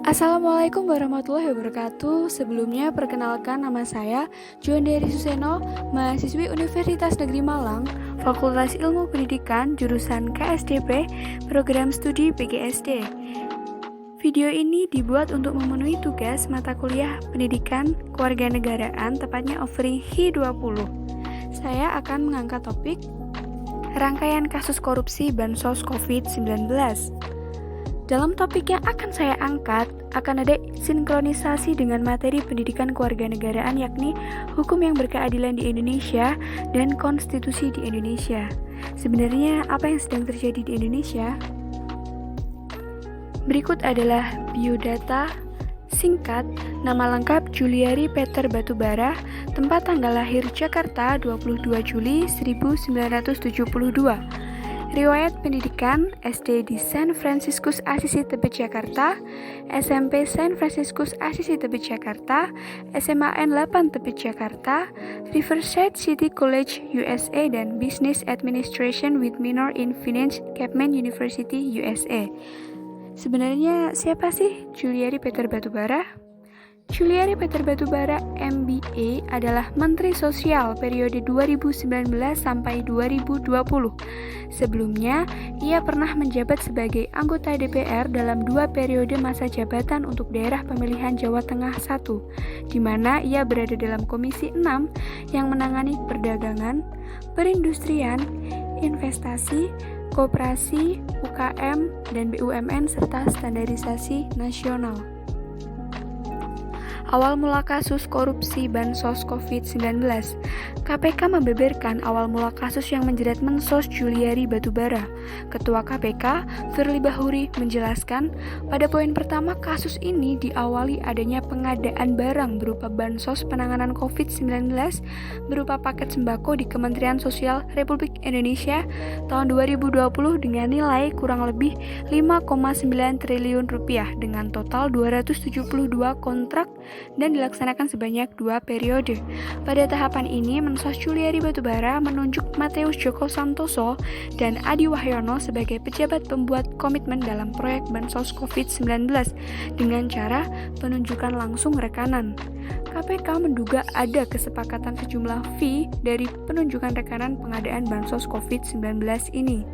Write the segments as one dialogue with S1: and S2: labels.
S1: Assalamualaikum warahmatullahi wabarakatuh. Sebelumnya perkenalkan nama saya Juandari Suseno, mahasiswi Universitas Negeri Malang, Fakultas Ilmu Pendidikan, jurusan KSDP, Program Studi PGSD. Video ini dibuat untuk memenuhi tugas mata kuliah Pendidikan Kewarganegaraan, tepatnya offering HI20. Saya akan mengangkat topik rangkaian kasus korupsi Bansos COVID-19. Dalam topik yang akan saya angkat, akan ada sinkronisasi dengan materi pendidikan kewarganegaraan, yakni hukum yang berkeadilan di Indonesia dan konstitusi di Indonesia. Sebenarnya apa yang sedang terjadi di Indonesia? Berikut adalah biodata singkat, nama lengkap Juliari Peter Batubara, tempat tanggal lahir Jakarta 22 Juli 1972. Riwayat pendidikan SD di Saint Franciscus Assisi Tebet Jakarta, SMP Saint Franciscus Assisi Tebet Jakarta, SMA N8 Tebet Jakarta, Riverside City College USA, dan Business Administration with minor in Finance Chapman University USA. Sebenarnya siapa sih Juliari Peter Batubara? Juliari Peter Batubara MBA adalah Menteri Sosial periode 2019 sampai 2020. Sebelumnya, ia pernah menjabat sebagai anggota DPR dalam 2 periode masa jabatan untuk daerah pemilihan Jawa Tengah 1, di mana ia berada dalam Komisi 6 yang menangani perdagangan, perindustrian, investasi, koperasi, UKM, dan BUMN serta standarisasi nasional. Awal mula kasus korupsi Bansos COVID-19. KPK membeberkan awal mula kasus yang menjerat Mensos Juliari Batubara. Ketua KPK, Firly Bahuri, menjelaskan, pada poin pertama kasus ini diawali adanya pengadaan barang berupa Bansos penanganan COVID-19 berupa paket sembako di Kementerian Sosial Republik Indonesia tahun 2020 dengan nilai kurang lebih 5,9 triliun rupiah dengan total 272 kontrak dan dilaksanakan sebanyak 2 periode. Pada tahapan ini, Mensos Juliari Batubara menunjuk Mateus Joko Santoso dan Adi Wahyono sebagai pejabat pembuat komitmen dalam proyek Bansos COVID-19 dengan cara penunjukan langsung rekanan. KPK menduga ada kesepakatan sejumlah fee dari penunjukan rekanan pengadaan Bansos COVID-19 ini.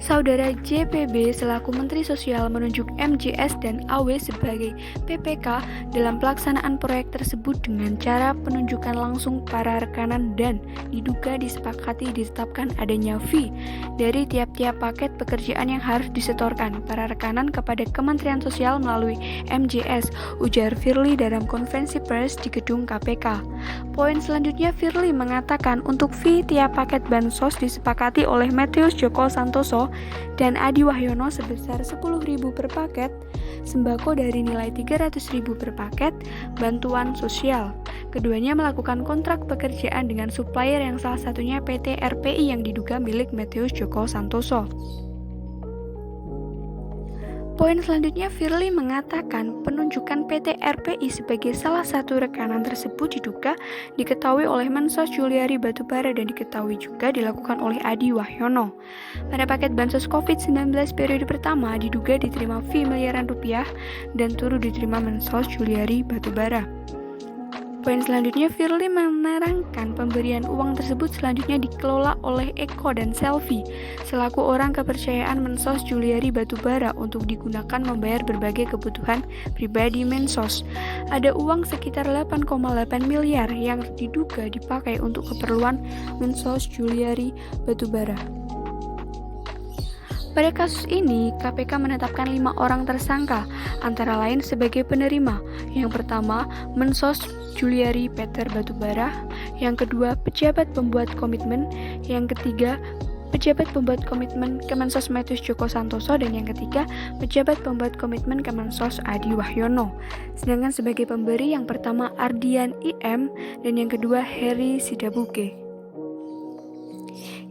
S1: Saudara JPB selaku Menteri Sosial menunjuk MJS dan AW sebagai PPK dalam pelaksanaan proyek tersebut dengan cara penunjukan langsung para rekanan dan diduga disepakati ditetapkan adanya fee dari tiap-tiap paket pekerjaan yang harus disetorkan para rekanan kepada Kementerian Sosial melalui MJS, ujar Firly dalam konferensi pers di gedung KPK. Poin selanjutnya, Firly mengatakan untuk fee tiap paket bansos disepakati oleh Mateus Joko Santoso dan Adi Wahyono sebesar 10.000 per paket, sembako dari nilai 300.000 per paket, bantuan sosial. Keduanya melakukan kontrak pekerjaan dengan supplier yang salah satunya PT RPI yang diduga milik Mateus Joko Santoso. Poin selanjutnya, Firly mengatakan penunjukan PT RPI sebagai salah satu rekanan tersebut diduga diketahui oleh Mensos Juliari Batubara dan diketahui juga dilakukan oleh Adi Wahyono. Pada paket Bansos COVID-19 periode pertama diduga diterima fee miliaran rupiah dan turut diterima Mensos Juliari Batubara. Poin selanjutnya, Firly menerangkan pemberian uang tersebut selanjutnya dikelola oleh Eko dan Selvi selaku orang kepercayaan Mensos Juliari Batubara untuk digunakan membayar berbagai kebutuhan pribadi Mensos. Ada uang sekitar 8,8 miliar yang diduga dipakai untuk keperluan Mensos Juliari Batubara. Pada kasus ini, KPK menetapkan 5 orang tersangka, antara lain sebagai penerima. Yang pertama, Mensos Juliari Peter Batubara. Yang kedua, pejabat pembuat komitmen. Yang ketiga, pejabat pembuat komitmen Kemensos Mateus Joko Santoso. Dan yang ketiga, pejabat pembuat komitmen Kemensos Adi Wahyono. Sedangkan sebagai pemberi, yang pertama Ardian IM dan yang kedua Heri Sidabuke.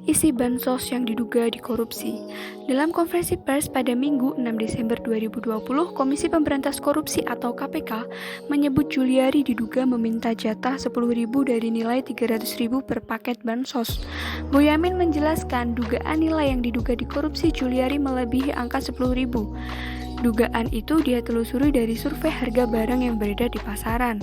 S1: Isi bansos yang diduga dikorupsi. Dalam konferensi pers pada Minggu 6 Desember 2020, Komisi Pemberantas Korupsi atau KPK menyebut Juliari diduga meminta jatah 10.000 dari nilai 300.000 per paket bansos. Boyamin menjelaskan dugaan nilai yang diduga dikorupsi Juliari melebihi angka 10.000. Dugaan itu dia telusuri dari survei harga barang yang beredar di pasaran.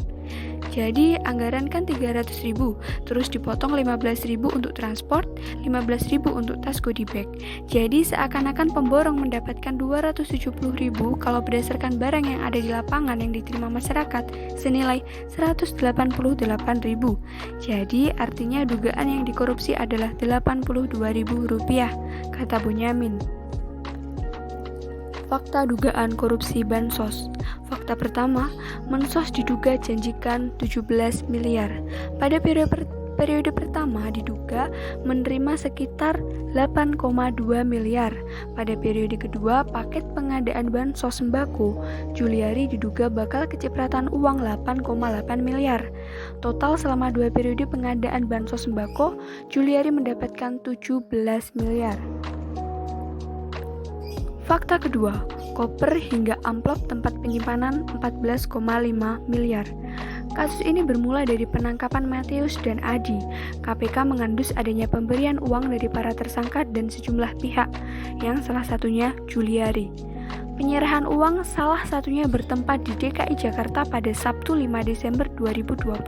S1: Jadi anggaran kan 300.000, terus dipotong 15.000 untuk transport, 15.000 untuk tas goodie bag. Jadi seakan-akan pemborong mendapatkan 270.000 kalau berdasarkan barang yang ada di lapangan yang diterima masyarakat senilai 188.000. Jadi artinya dugaan yang dikorupsi adalah 82.000 rupiah, kata Bonyamin. Fakta dugaan korupsi Bansos. Fakta pertama, Mensos diduga janjikan 17 miliar. Pada periode pertama diduga menerima sekitar 8,2 miliar. Pada periode kedua, paket pengadaan bansos sembako, Juliari diduga bakal kecipratan uang 8,8 miliar. Total selama 2 periode pengadaan bansos sembako, Juliari mendapatkan 17 miliar. Fakta kedua, koper hingga amplop tempat penyimpanan 14,5 miliar. Kasus ini bermula dari penangkapan Matius dan Adi. KPK mengandus adanya pemberian uang dari para tersangka dan sejumlah pihak, yang salah satunya Juliari. Penyerahan uang salah satunya bertempat di DKI Jakarta pada Sabtu 5 Desember 2020.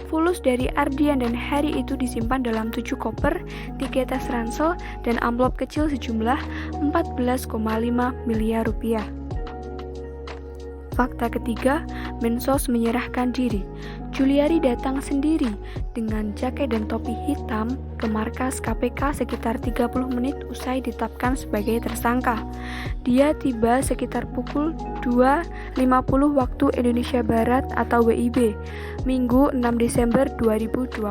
S1: Fulus dari Ardian dan Hari itu disimpan dalam 7 koper, 3 tas ransel, dan amplop kecil sejumlah 14,5 miliar rupiah. Fakta ketiga, Mensos menyerahkan diri. Juliari datang sendiri dengan jaket dan topi hitam ke markas KPK sekitar 30 menit usai ditetapkan sebagai tersangka. Dia tiba sekitar pukul 2.50 waktu Indonesia Barat atau WIB, Minggu 6 Desember 2020.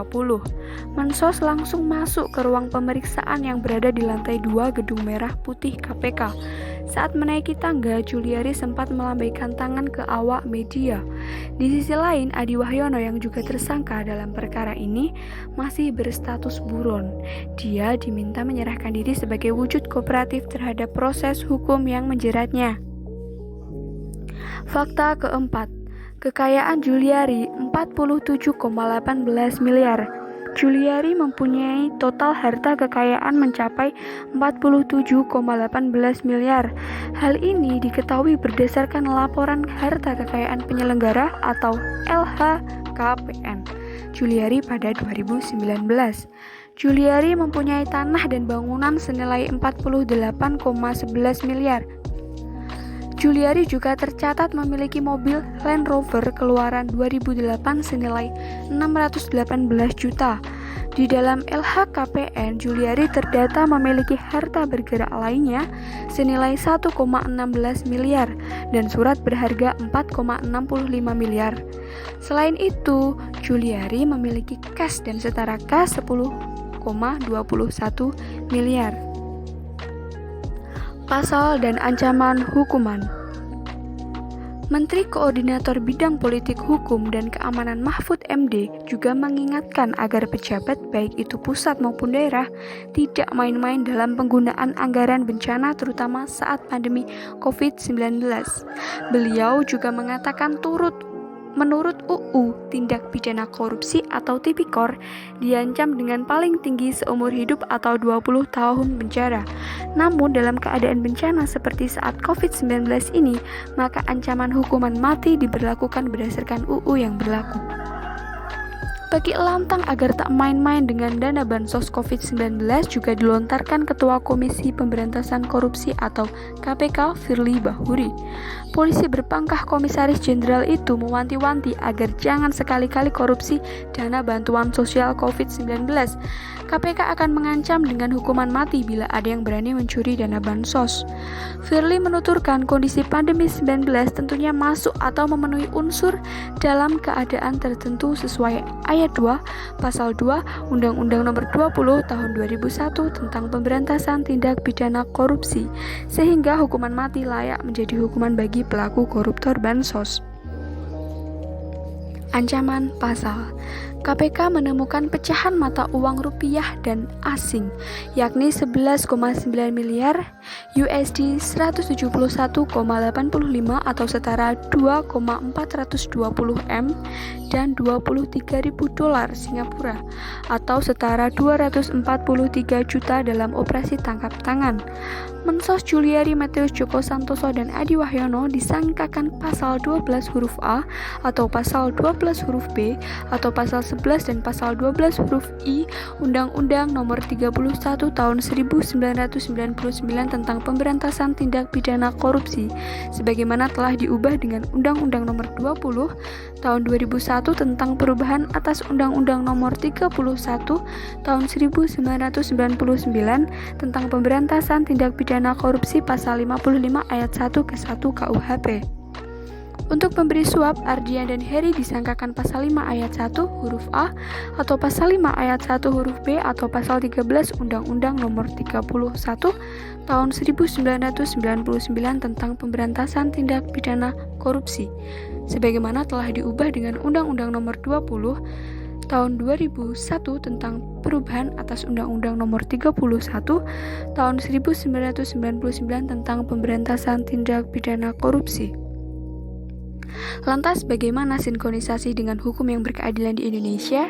S1: Mensos langsung masuk ke ruang pemeriksaan yang berada di lantai 2 Gedung Merah Putih KPK. Saat menaiki tangga, Juliari sempat melambaikan tangan ke awak media. Di sisi lain, Adi Wahyono yang juga tersangka dalam perkara ini masih berstatus buron. Dia diminta menyerahkan diri sebagai wujud kooperatif terhadap proses hukum yang menjeratnya. Fakta keempat, kekayaan Juliari 47,18 miliar. Juliari mempunyai total harta kekayaan mencapai 47,18 miliar. Hal ini diketahui berdasarkan laporan harta kekayaan penyelenggara atau LHKPN Juliari pada 2019. Juliari mempunyai tanah dan bangunan senilai 48,11 miliar. Juliari juga tercatat memiliki mobil Land Rover keluaran 2008 senilai 618 juta. Di dalam LHKPN, Juliari terdata memiliki harta bergerak lainnya senilai 1,16 miliar dan surat berharga 4,65 miliar. Selain itu, Juliari memiliki kas dan setara kas 10,21 miliar. Pasal dan ancaman hukuman. Menteri Koordinator Bidang Politik Hukum dan Keamanan Mahfud MD juga mengingatkan agar pejabat baik itu pusat maupun daerah tidak main-main dalam penggunaan anggaran bencana terutama saat pandemi COVID-19. Beliau juga mengatakan menurut UU Tindak Pidana Korupsi atau Tipikor diancam dengan paling tinggi seumur hidup atau 20 tahun penjara. Namun dalam keadaan bencana seperti saat COVID-19 ini, maka ancaman hukuman mati diberlakukan berdasarkan UU yang berlaku. Bagi lantang agar tak main-main dengan dana bansos COVID-19 juga dilontarkan Ketua Komisi Pemberantasan Korupsi atau KPK Firly Bahuri. Polisi berpangkah Komisaris Jenderal itu mewanti-wanti agar jangan sekali-kali korupsi dana bantuan sosial COVID-19. KPK akan mengancam dengan hukuman mati bila ada yang berani mencuri dana bansos. Firly menuturkan kondisi pandemi 19 tentunya masuk atau memenuhi unsur dalam keadaan tertentu sesuai ayat 2, pasal 2, Undang-Undang Nomor 20 Tahun 2001 tentang Pemberantasan Tindak Pidana Korupsi, sehingga hukuman mati layak menjadi hukuman bagi pelaku koruptor bansos. Ancaman pasal. KPK menemukan pecahan mata uang rupiah dan asing, yakni 11,9 miliar USD 171,85 atau setara 2,420 M dan 23.000 dolar Singapura atau setara 243 juta dalam operasi tangkap tangan. Mensos Juliari Matius Joko Santoso dan Adi Wahyono disangkakan pasal 12 huruf A atau pasal 12 huruf B atau pasal 11 dan pasal 12 huruf I Undang-Undang Nomor 31 Tahun 1999 tentang Pemberantasan Tindak Pidana Korupsi sebagaimana telah diubah dengan Undang-Undang Nomor 20 Tahun 2001 tentang perubahan atas Undang-Undang Nomor 31 Tahun 1999 tentang Pemberantasan Tindak Pidana Korupsi pasal 55 ayat 1 ke 1 KUHP. Untuk pemberi suap, Ardian dan Heri disangkakan pasal 5 ayat 1 huruf A atau pasal 5 ayat 1 huruf B atau pasal 13 Undang-Undang Nomor 31 Tahun 1999 tentang Pemberantasan Tindak Pidana Korupsi sebagaimana telah diubah dengan Undang-Undang Nomor 20 Tahun 2001 tentang perubahan atas Undang-Undang Nomor 31 Tahun 1999 tentang Pemberantasan Tindak Pidana Korupsi. Lantas bagaimana sinkronisasi dengan hukum yang berkeadilan di Indonesia?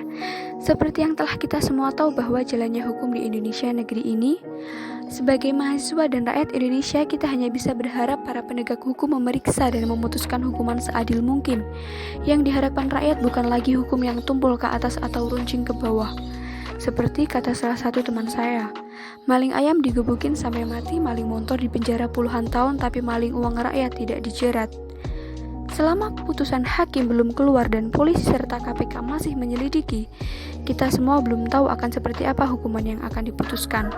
S1: Seperti yang telah kita semua tahu bahwa jalannya hukum di Indonesia negeri ini, sebagai mahasiswa dan rakyat Indonesia kita hanya bisa berharap para penegak hukum memeriksa dan memutuskan hukuman seadil mungkin. Yang diharapkan rakyat bukan lagi hukum yang tumpul ke atas atau runcing ke bawah. Seperti kata salah satu teman saya, maling ayam digebukin sampai mati, maling motor dipenjara puluhan tahun tapi maling uang rakyat tidak dijerat. Selama keputusan hakim belum keluar dan polisi serta KPK masih menyelidiki, kita semua belum tahu akan seperti apa hukuman yang akan diputuskan.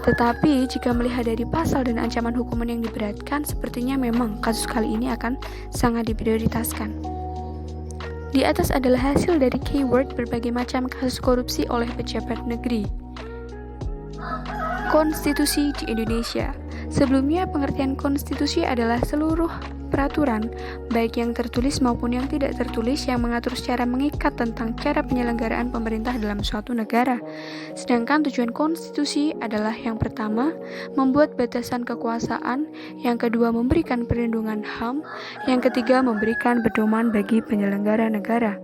S1: Tetapi jika melihat dari pasal dan ancaman hukuman yang diberatkan, sepertinya memang kasus kali ini akan sangat diprioritaskan. Di atas adalah hasil dari keyword berbagai macam kasus korupsi oleh pejabat negeri. Konstitusi di Indonesia. Sebelumnya, pengertian konstitusi adalah seluruh peraturan, baik yang tertulis maupun yang tidak tertulis, yang mengatur secara mengikat tentang cara penyelenggaraan pemerintah dalam suatu negara. Sedangkan tujuan konstitusi adalah yang pertama, membuat batasan kekuasaan, yang kedua, memberikan perlindungan HAM, yang ketiga, memberikan pedoman bagi penyelenggara negara.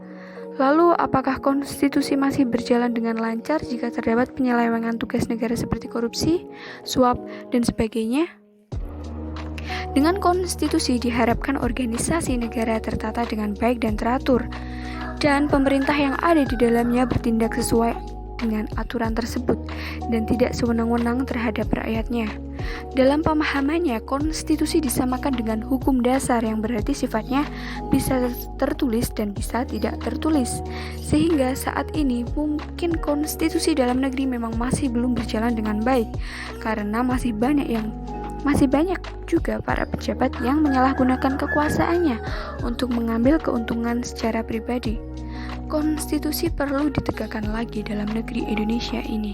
S1: Lalu, apakah konstitusi masih berjalan dengan lancar jika terdapat penyelewengan tugas negara seperti korupsi, suap, dan sebagainya? Dengan konstitusi diharapkan organisasi negara tertata dengan baik dan teratur, dan pemerintah yang ada di dalamnya bertindak sesuai dengan aturan tersebut dan tidak sewenang-wenang terhadap rakyatnya. Dalam pemahamannya, konstitusi disamakan dengan hukum dasar yang berarti sifatnya bisa tertulis dan bisa tidak tertulis. Sehingga saat ini mungkin konstitusi dalam negeri memang masih belum berjalan dengan baik karena masih banyak juga para pejabat yang menyalahgunakan kekuasaannya untuk mengambil keuntungan secara pribadi. Konstitusi perlu ditegakkan lagi dalam negeri Indonesia ini.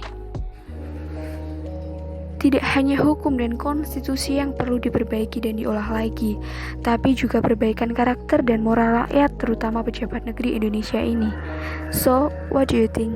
S1: Tidak hanya hukum dan konstitusi yang perlu diperbaiki dan diolah lagi, tapi juga perbaikan karakter dan moral rakyat, terutama pejabat negeri Indonesia ini. So, what do you think?